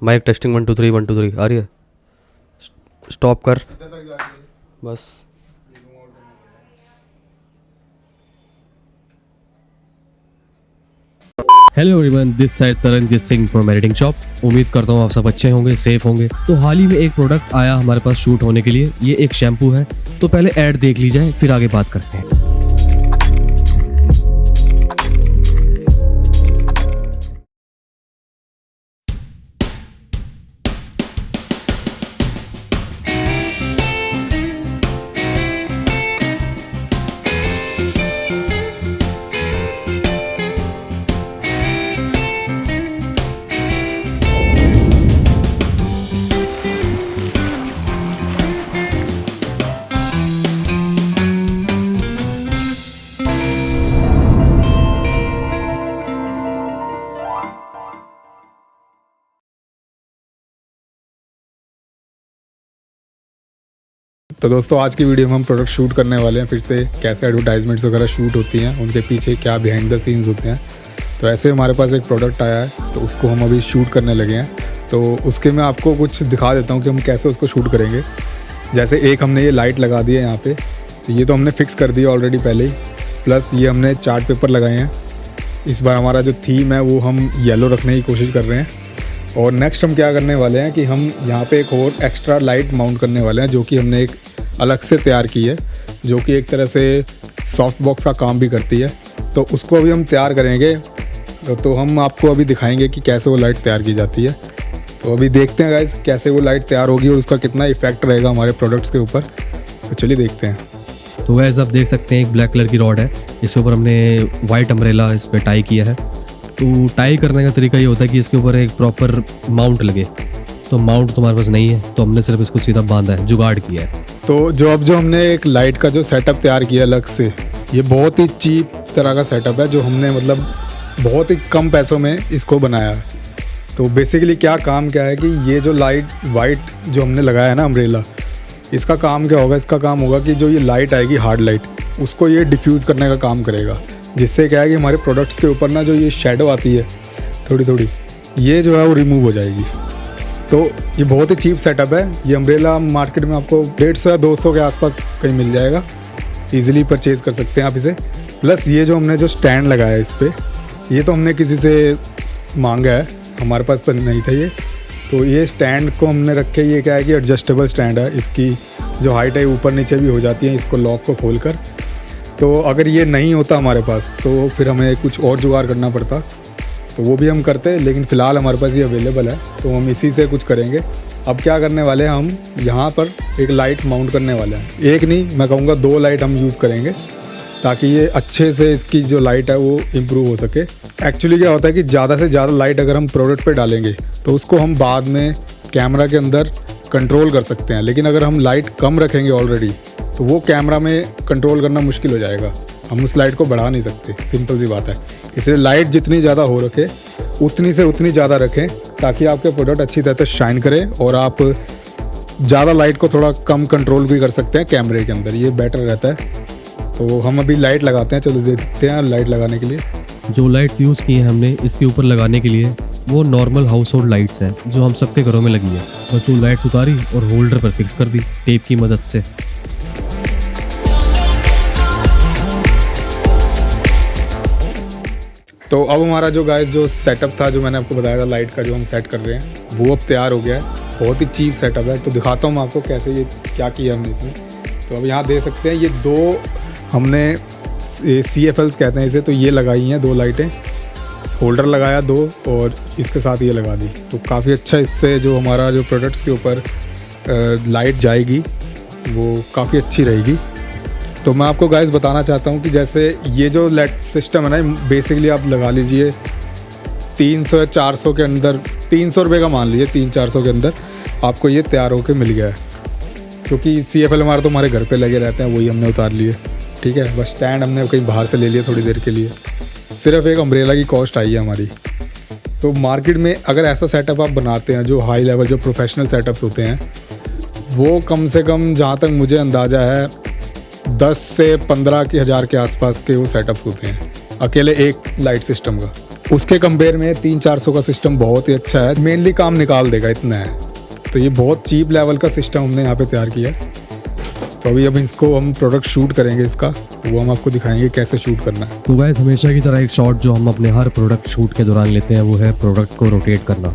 Mic testing 1 2 3 1 2 3 आ रही है। Stop कर बस। Hello everyone, this side Taranjeet Singh from editing shop. उम्मीद करता हूँ आप सब अच्छे होंगे, सेफ होंगे। तो हाल ही में एक प्रोडक्ट आया हमारे पास शूट होने के लिए। ये एक शैम्पू है। तो पहले ऐड देख ली जाए, फिर आगे बात करते हैं। तो दोस्तों, आज की वीडियो में हम प्रोडक्ट शूट करने वाले हैं। फिर से कैसे एडवर्टाइजमेंट्स वगैरह शूट होती हैं, उनके पीछे क्या बिहाइंड द सीन्स होते हैं। तो ऐसे हमारे पास एक प्रोडक्ट आया है, तो उसको हम अभी शूट करने लगे हैं। तो उसके मैं आपको कुछ दिखा देता हूँ कि हम कैसे उसको शूट करेंगे। जैसे एक हमने ये लाइट लगा दी है यहाँ पे, तो ये तो हमने फिक्स कर दिया ऑलरेडी पहले ही। प्लस ये हमने चार्ट पेपर लगाए हैं। इस बार हमारा जो थीम है वो हम येलो रखने की कोशिश कर रहे हैं। और नेक्स्ट हम क्या करने वाले हैं कि हम यहाँ पे एक और एक्स्ट्रा लाइट माउंट करने वाले हैं, जो कि हमने एक अलग से तैयार की है, जो कि एक तरह से सॉफ्ट बॉक्स का काम भी करती है। तो उसको अभी हम तैयार करेंगे। तो हम आपको अभी दिखाएंगे कि कैसे वो लाइट तैयार की जाती है। तो अभी देखते हैं गाइस कैसे वो लाइट तैयार होगी और उसका कितना इफेक्ट रहेगा हमारे प्रोडक्ट्स के ऊपर। तो चलिए देखते हैं। तो वैसे आप देख सकते हैं एक ब्लैक कलर की रॉड है, इसके ऊपर हमने वाइट अम्ब्रेला इस पर टाई किया है। तो टाई करने का तरीका ये होता है कि इसके ऊपर एक प्रॉपर माउंट लगे। तो माउंट तुम्हारे पास नहीं है, तो हमने सिर्फ इसको सीधा बांधा है, जुगाड़ किया है। तो जो हमने एक लाइट का जो सेटअप तैयार किया अलग से, ये बहुत ही चीप तरह का सेटअप है, जो हमने मतलब बहुत ही कम पैसों में इसको बनाया है। तो बेसिकली क्या है कि ये जो लाइट वाइट जो हमने लगाया है ना अम्ब्रेला, इसका काम क्या होगा? इसका काम होगा कि जो ये लाइट आएगी हार्ड लाइट, उसको ये डिफ्यूज़ करने का काम करेगा। जिससे क्या है कि हमारे प्रोडक्ट्स के ऊपर ना जो ये शेडो आती है थोड़ी थोड़ी, ये जो है वो रिमूव हो जाएगी। तो ये बहुत ही चीप सेटअप है। ये अम्ब्रेला मार्केट में आपको 150 या 200 के आसपास कहीं मिल जाएगा। इजीली परचेज़ कर सकते हैं आप इसे। प्लस ये जो हमने जो स्टैंड लगाया है इस पर, ये तो हमने किसी से मांगा है, हमारे पास तो नहीं था ये। तो ये स्टैंड को हमने रखे, ये क्या है कि एडजस्टेबल स्टैंड है। इसकी जो हाइट है ऊपर नीचे भी हो जाती है इसको लॉक को खोल कर। तो अगर ये नहीं होता हमारे पास तो फिर हमें कुछ और जुगाड़ करना पड़ता, तो वो भी हम करते हैं। लेकिन फ़िलहाल हमारे पास ये अवेलेबल है, तो हम इसी से कुछ करेंगे। अब क्या करने वाले हैं, हम यहाँ पर एक लाइट माउंट करने वाले हैं। एक नहीं, मैं कहूँगा 2 लाइट हम यूज़ करेंगे, ताकि ये अच्छे से इसकी जो लाइट है वो इम्प्रूव हो सके। एक्चुअली क्या होता है कि ज़्यादा से ज़्यादा लाइट अगर हम प्रोडक्ट पे डालेंगे तो उसको हम बाद में कैमरा के अंदर कंट्रोल कर सकते हैं। लेकिन अगर हम लाइट कम रखेंगे ऑलरेडी, तो वो कैमरा में कंट्रोल करना मुश्किल हो जाएगा। हम उस लाइट को बढ़ा नहीं सकते, सिंपल सी बात है। इसलिए लाइट जितनी ज़्यादा हो रखे उतनी से उतनी ज़्यादा रखें, ताकि आपके प्रोडक्ट अच्छी तरह से शाइन करें और आप ज़्यादा लाइट को थोड़ा कम कंट्रोल भी कर सकते हैं कैमरे के अंदर। ये बेटर रहता है। तो हम अभी लाइट लगाते हैं, चलो देखते हैं लाइट लगाने के लिए। जो लाइट्स यूज़ की हैं हमने इसके ऊपर लगाने के लिए, वो नॉर्मल हाउस होल्ड लाइट्स हैं जो हम सबके घरों में लगी है। बस वो लाइट्स उतारी और होल्डर पर फिक्स कर दी टेप की मदद से। तो अब हमारा जो गाइस जो सेटअप था, जो मैंने आपको बताया था लाइट का, जो हम सेट कर रहे हैं, वो अब तैयार हो गया है। बहुत ही चीप सेटअप है। तो दिखाता हूँ आपको कैसे ये क्या किया हमने इसमें। तो अब यहाँ देख सकते हैं ये 2 हमने CFLs कहते हैं इसे, तो ये लगाई हैं 2 लाइटें। होल्डर लगाया 2 और इसके साथ ये लगा दी। तो काफ़ी अच्छा, इससे जो हमारा जो प्रोडक्ट्स के ऊपर लाइट जाएगी वो काफ़ी अच्छी रहेगी। तो मैं आपको गाइस बताना चाहता हूँ कि जैसे ये जो लाइट सिस्टम है ना, बेसिकली आप लगा लीजिए 300 या 400 के अंदर, 300 रुपये का मान लीजिए, 300-400 के अंदर आपको ये तैयार होकर मिल गया है। क्योंकि CFL हमारे तो हमारे घर पे लगे रहते हैं, वही हमने उतार लिए। ठीक है, बस स्टैंड हमने कहीं बाहर से ले लिया थोड़ी देर के लिए। सिर्फ एक अम्ब्रेला की कॉस्ट आई है हमारी। तो मार्केट में अगर ऐसा सेटअप आप बनाते हैं, जो हाई लेवल जो प्रोफेशनल सेटअप्स होते हैं, वो कम से कम जहाँ तक मुझे अंदाज़ा है 10 से 15 हज़ार के आसपास के वो सेटअप्स होते हैं, अकेले एक लाइट सिस्टम का। उसके कंपेयर में 300-400 का सिस्टम बहुत ही अच्छा है, मेनली काम निकाल देगा, इतना है। तो ये बहुत चीप लेवल का सिस्टम हमने यहाँ पे तैयार किया है। तो अभी अब इसको हम प्रोडक्ट शूट करेंगे इसका, तो वो हम आपको दिखाएंगे कैसे शूट करना है। तो गाइस हमेशा की तरह एक शॉट जो हम अपने हर प्रोडक्ट शूट के दौरान लेते हैं वो है प्रोडक्ट को रोटेट करना।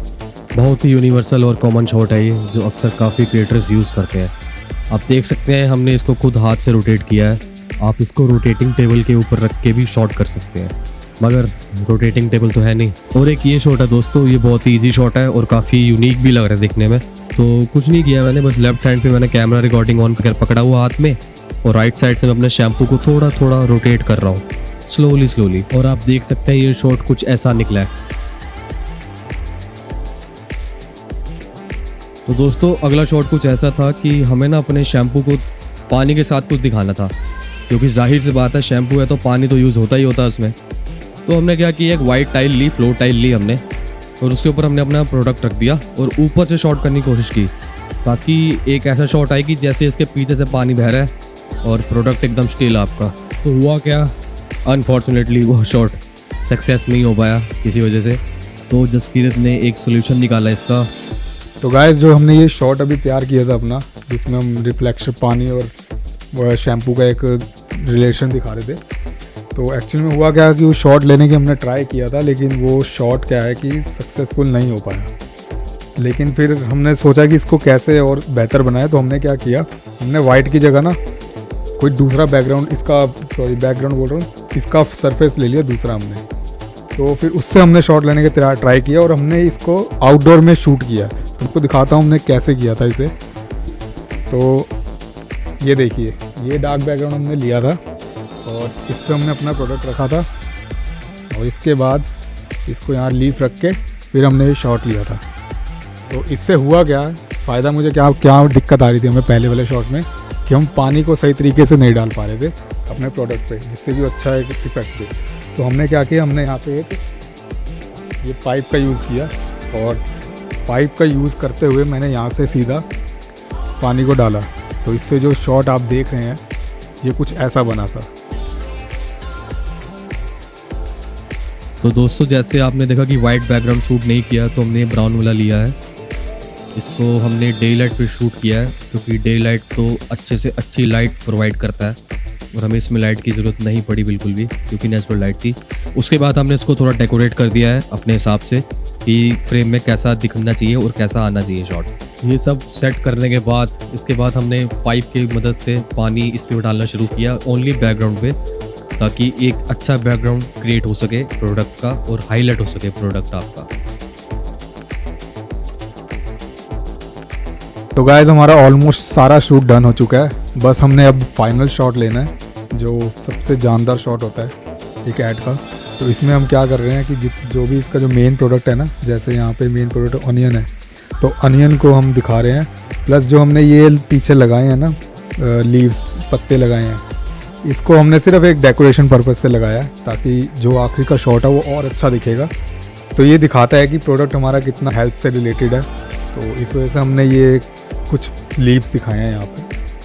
बहुत ही यूनिवर्सल और कॉमन शॉट है ये, जो अक्सर काफ़ी क्रिएटर्स यूज़ करते हैं। आप देख सकते हैं हमने इसको खुद हाथ से रोटेट किया है। आप इसको रोटेटिंग टेबल के ऊपर रख के भी शॉट कर सकते हैं, मगर रोटेटिंग टेबल तो है नहीं। और एक ये शॉट है दोस्तों, ये बहुत ही ईजी शॉट है और काफ़ी यूनिक भी लग रहा है देखने में। तो कुछ नहीं किया मैंने, बस लेफ्ट हैंड पे मैंने कैमरा रिकॉर्डिंग ऑन करके पकड़ा हुआ हाथ में, और राइट साइड से मैं अपने शैम्पू को थोड़ा थोड़ा रोटेट कर रहा हूँ स्लोली। और आप देख सकते हैं ये शॉट कुछ ऐसा निकला है। तो दोस्तों अगला शॉट कुछ ऐसा था कि हमें ना अपने शैम्पू को पानी के साथ कुछ दिखाना था, क्योंकि जाहिर सी बात है शैम्पू है तो पानी तो यूज़ होता ही होता है उसमें। तो हमने क्या किया, एक वाइट टाइल ली, फ्लोर टाइल ली हमने, और उसके ऊपर हमने अपना प्रोडक्ट रख दिया और ऊपर से शॉट करने की कोशिश की, ताकि एक ऐसा शॉट आए कि जैसे इसके पीछे से पानी बह रहा है और प्रोडक्ट एकदम स्टिल आपका। तो हुआ क्या, अनफॉर्चुनेटली वो शॉट सक्सेस नहीं हो पाया किसी वजह से। तो जसकीरत ने एक सोल्यूशन निकाला इसका। तो गाइस जो हमने ये शॉट अभी तैयार किया था अपना, जिसमें हम रिफ्लेक्शन पानी और शैम्पू का एक रिलेशन दिखा रहे थे, तो एक्चुअली में हुआ क्या कि वो शॉट लेने की हमने ट्राई किया था, लेकिन वो शॉट क्या है कि सक्सेसफुल नहीं हो पाया। लेकिन फिर हमने सोचा कि इसको कैसे और बेहतर बनाए, तो हमने क्या किया, हमने वाइट की जगह ना कोई दूसरा बैकग्राउंड, बैकग्राउंड बोल रहा हूँ, इसका सरफेस ले लिया दूसरा हमने। तो फिर उससे हमने शॉट लेने का ट्राई किया और हमने इसको आउटडोर में शूट किया। आपको दिखाता हूँ हमने कैसे किया था इसे। तो ये देखिए, ये डार्क बैकग्राउंड हमने लिया था और इस पर हमने अपना प्रोडक्ट रखा था, और इसके बाद इसको यहाँ लीफ रख के फिर हमने ये शॉट लिया था। तो इससे हुआ क्या फ़ायदा, मुझे क्या दिक्कत आ रही थी हमें पहले वाले शॉट में, कि हम पानी को सही तरीके से नहीं डाल पा रहे थे अपने प्रोडक्ट पे, जिससे कि अच्छा एक इफेक्ट दे। तो हमने क्या किया, हमने यहाँ पे एक ये पाइप का यूज़ किया, और पाइप का यूज़ करते हुए मैंने यहाँ से सीधा पानी को डाला। तो इससे जो शॉट आप देख रहे हैं ये कुछ ऐसा बना था। तो दोस्तों जैसे आपने देखा कि वाइट बैकग्राउंड शूट नहीं किया, तो हमने ब्राउन वाला लिया है। इसको हमने डे लाइट पे शूट किया है, क्योंकि डे लाइट तो अच्छे से अच्छी लाइट प्रोवाइड करता है, और हमें इसमें लाइट की ज़रूरत नहीं पड़ी बिल्कुल भी, क्योंकि नेचुरल लाइट थी। उसके बाद हमने इसको थोड़ा डेकोरेट कर दिया है अपने हिसाब से कि फ्रेम में कैसा दिखना चाहिए और कैसा आना चाहिए शॉट। ये सब सेट करने के बाद इसके बाद हमने पाइप की मदद से पानी इस पर डालना शुरू किया, ओनली बैकग्राउंड पे, ताकि एक अच्छा बैकग्राउंड क्रिएट हो सके प्रोडक्ट का और हाईलाइट हो सके प्रोडक्ट आपका। तो गाइस हमारा ऑलमोस्ट सारा शूट डन हो चुका है, बस हमने अब फाइनल शॉट लेना है, जो सबसे जानदार शॉट होता है एक ऐड का। तो इसमें हम क्या कर रहे हैं कि जो भी इसका जो मेन प्रोडक्ट है ना, जैसे यहाँ पे मेन प्रोडक्ट अनियन है, तो अनियन को हम दिखा रहे हैं, प्लस जो हमने ये पीछे लगाए हैं ना लीव्स, पत्ते लगाए हैं, इसको हमने सिर्फ एक डेकोरेशन पर्पज़ से लगाया है, ताकि जो आखिरी का शॉट है वो और अच्छा दिखेगा। तो ये दिखाता है कि प्रोडक्ट हमारा कितना हेल्थ से रिलेटेड है। तो इस वजह से हमने ये कुछ लीव्स दिखाए हैं यहाँ पे,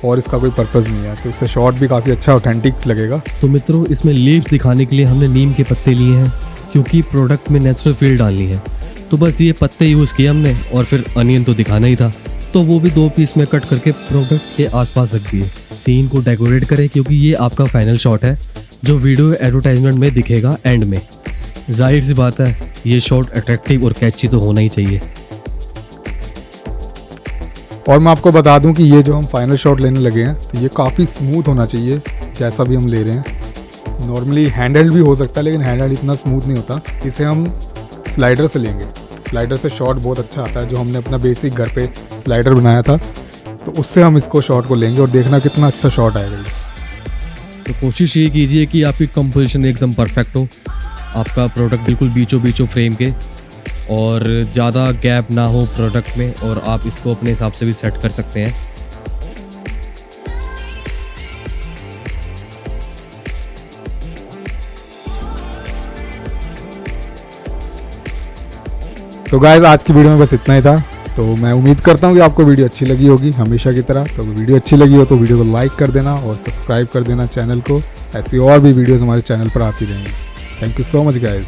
और इसका कोई पर्पज़ नहीं है, तो इससे शॉट भी काफ़ी अच्छा ऑथेंटिक लगेगा। तो मित्रों इसमें लीव्स दिखाने के लिए हमने नीम के पत्ते लिए हैं, क्योंकि प्रोडक्ट में नेचुरल फील डालनी है। तो बस ये पत्ते यूज़ किए हमने, और फिर अनियन तो दिखाना ही था, तो वो भी 2 पीस में कट करके प्रोडक्ट के आसपास रख दिए। सीन को डेकोरेट करें, क्योंकि ये आपका फाइनल शॉट है जो वीडियो एडवर्टाइजमेंट में दिखेगा एंड में। जाहिर सी बात है ये शॉट अट्रैक्टिव और कैची तो होना ही चाहिए। और मैं आपको बता दूं कि ये जो हम फाइनल शॉट लेने लगे हैं, तो ये काफ़ी स्मूथ होना चाहिए जैसा भी हम ले रहे हैं। नॉर्मली हैंडहेल्ड भी हो सकता है, लेकिन हैंडहेल्ड इतना स्मूथ नहीं होता। इसे हम स्लाइडर से लेंगे, स्लाइडर से शॉट बहुत अच्छा आता है, जो हमने अपना बेसिक घर पे स्लाइडर बनाया था, तो उससे हम इसको शॉट को लेंगे और देखना कितना अच्छा शॉट आएगा। तो कोशिश ये कीजिए कि आपकी कंपोजिशन एकदम परफेक्ट हो, आपका प्रोडक्ट बिल्कुल बीचों बीचों फ्रेम के, और ज़्यादा गैप ना हो प्रोडक्ट में, और आप इसको अपने हिसाब से भी सेट कर सकते हैं। तो गाइस आज की वीडियो में बस इतना ही था। तो मैं उम्मीद करता हूँ कि आपको वीडियो अच्छी लगी होगी हमेशा की तरह। तो वीडियो अच्छी लगी हो तो वीडियो को लाइक कर देना और सब्सक्राइब कर देना चैनल को। ऐसी और भी वीडियोस हमारे चैनल पर आती रहेंगी। Thank you so much guys.